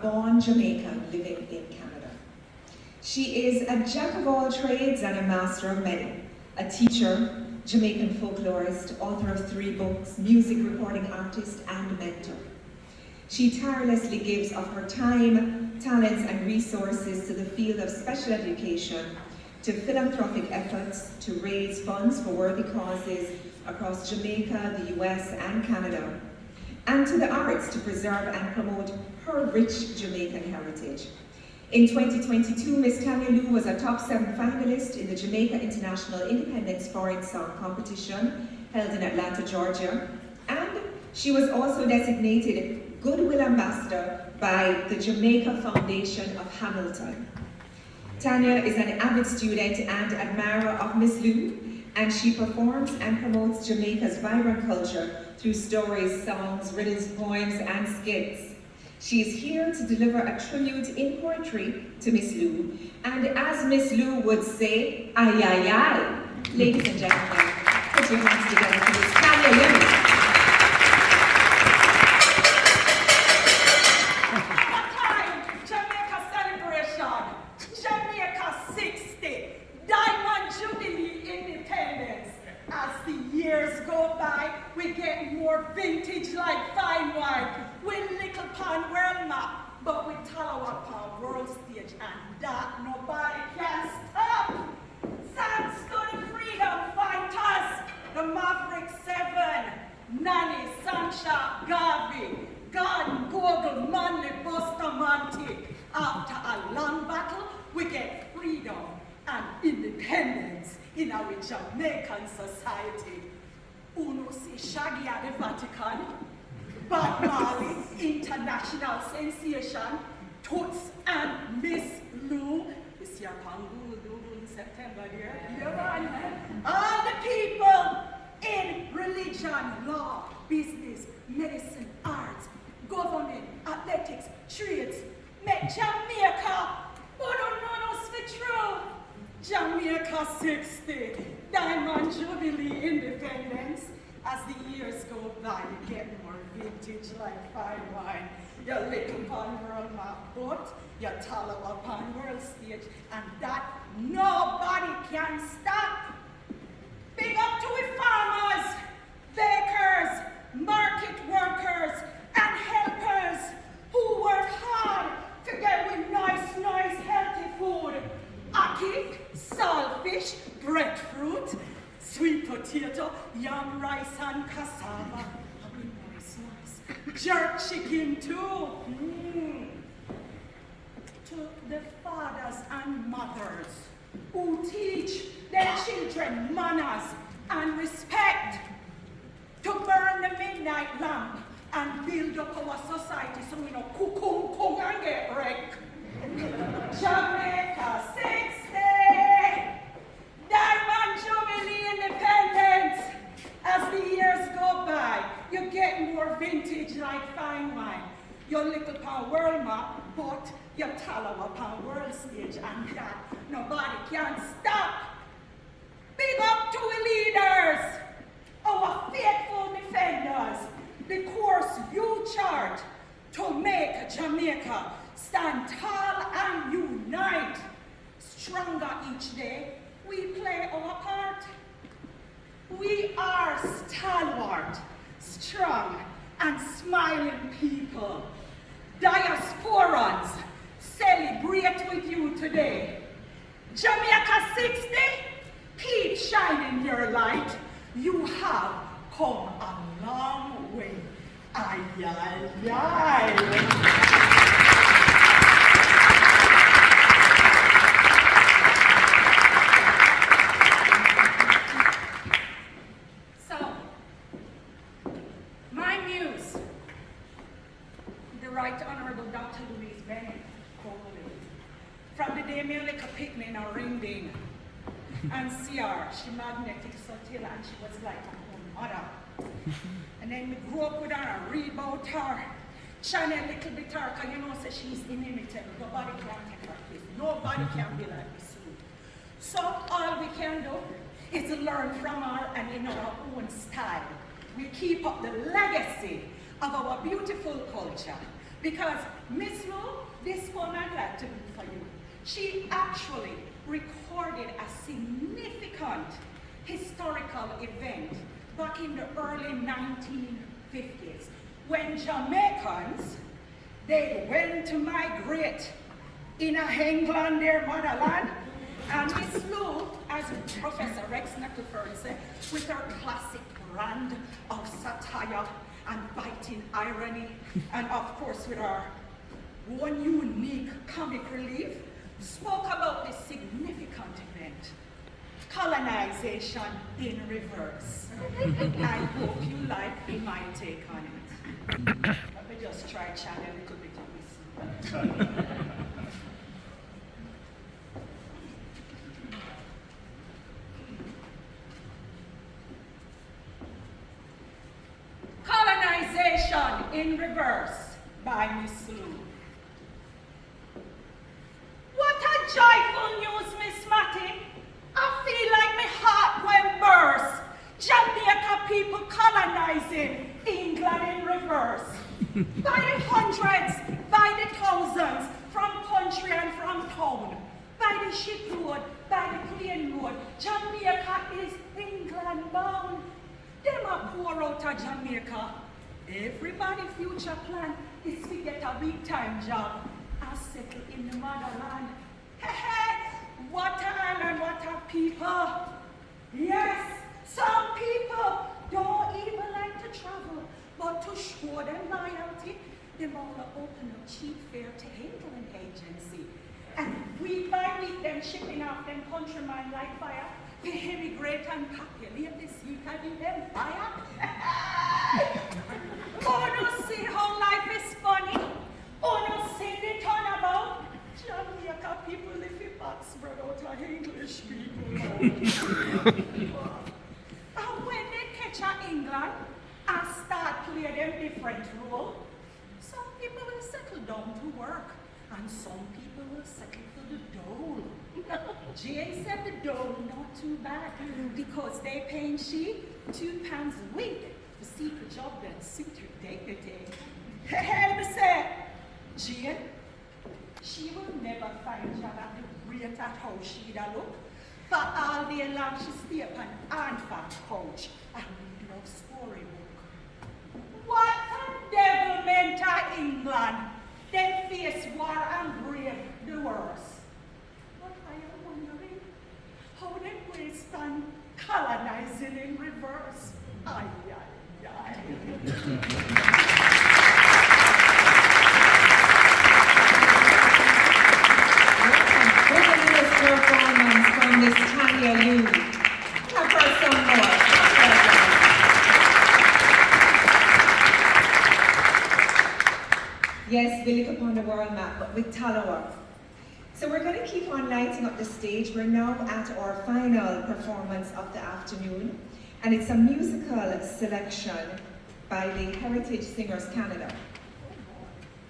born Jamaican living in Canada. She is a jack of all trades and a master of many, a teacher, Jamaican folklorist, author of 3 books, music recording artist, and mentor. She tirelessly gives of her time, talents, and resources to the field of special education, to philanthropic efforts to raise funds for worthy causes across Jamaica, the US, and Canada, and to the arts to preserve and promote her rich Jamaican heritage. In 2022, Ms. Tania Lou was a top 7 finalist in the Jamaica International Independence Foreign Song Competition held in Atlanta, Georgia, and she was also designated Goodwill Ambassador by the Jamaica Foundation of Hamilton. Tania is an avid student and admirer of Ms. Lou, and she performs and promotes Jamaica's vibrant culture through stories, songs, riddles, poems, and skits. She is here to deliver a tribute in poetry to Ms. Lou, and as Ms. Lou would say, ay, ay, ay. Ladies and gentlemen, put your hands together for Ms. Tania Lou. We get more vintage like fine wine. We little pan world map, but we tell our pan world stage, and that nobody can stop. Thanks to the freedom fighters, the Maverick 7, Nanny, Sancha, Garvey, Garden, Goggle, Manley, Bustamante. After a long battle, we get freedom and independence in our Jamaican society. Uno see Shaggy at the Vatican, Bob Marley, international sensation, Toots and Miss Lou, this year Pangulu in September here, all the people in religion, law, business, medicine, arts, government, athletics, trades, make Jamaica, but don't know us for true. Jamaica 60, Diamond Jubilee Independence. As the years go by, you get more vintage like fine wine. You little upon world map, but you tall upon world stage, and that nobody can stop. Big up to we farmers, bakers, market workers, and helpers who work hard to get with nice, healthy food. Ackee, saltfish, breadfruit, sweet potato, yam rice and cassava. Nice. Jerk chicken too. To the fathers and mothers who teach their children manners and respect, to burn the midnight lamp and build up our society so we don't cook and get wrecked. Jamaica 60, Diamond Jubilee Independence. As the years go by, you get more vintage like fine wine. Your little pan world map, but your tallow upon world stage, and that nobody can stop. Big up to the leaders, our faithful defenders, the course you chart to make Jamaica stand tall and unite. Stronger each day, we play our part. We are stalwart, strong, and smiling people. Diasporans, celebrate with you today. Jamaica 60, keep shining your light. You have come a long way. Ay, ay, ay. Right Honorable Dr. Louise Bennett Coverley. From the day me like a picnic in a ring ding and see her, she magnetic so till and she was like a mother. And then we grew up with her and read about her. China a little bit her, because you know so she's inimitable. Nobody can take her place. Nobody can be like this. So all we can do is learn from her and in our own style. We keep up the legacy of our beautiful culture. Because Miss Lou fun I'd like to do for you. She actually recorded a significant historical event back in the early 1950s when Jamaicans, they went to migrate in England, their motherland, and Miss Lou, as Professor Rex Knuckleford said, with her classic brand of satire and biting irony, and of course with her one unique comic relief, spoke about this significant event, colonization in reverse. I hope you like my take on it. Let me just try channel a little bit of this. Colonization in reverse by Miss Lou. What a joyful news, Miss Matty. I feel like my heart went burst. Jamaica people colonizing England in reverse. By the hundreds, by the thousands, from country and from town. By the ship road, by the plane road, Jamaica is England bound. Them a pour out of Jamaica. Everybody future plan is to get a big time job and settle in the motherland. Hey, what a island, what a people. Yes, some people don't even like to travel, but to show them loyalty, they want to open a cheap fare to England agency. And week by week, them shipping off them countrymen like fire. They immigrate and populate this UK in empire. Oh, no, see how life is funny. Oh, no, see the turnabout. Jamaica people live in back spread out of English people. And when they catch a England and start playing them different role, some people will settle down to work, and some people will settle for the dole. Jane said the dole not too bad because they paying she £2 a week to seek a job that suit her day-to-day. Hey, me say, Jane, she will never find job at the rate at how she'd a look. For all day long she stay up an infant couch and read love storybook. What a devilment of England! They face war and brave the worst. But I am wondering how they will stand colonizing in reverse. Ay, ay, ay. Performance from Miss Tania Lou. Have her some more. Yes, we look upon the world map, but with Talawa. So we're going to keep on lighting up the stage. We're now at our final performance of the afternoon, and it's a musical selection by the Heritage Singers Canada.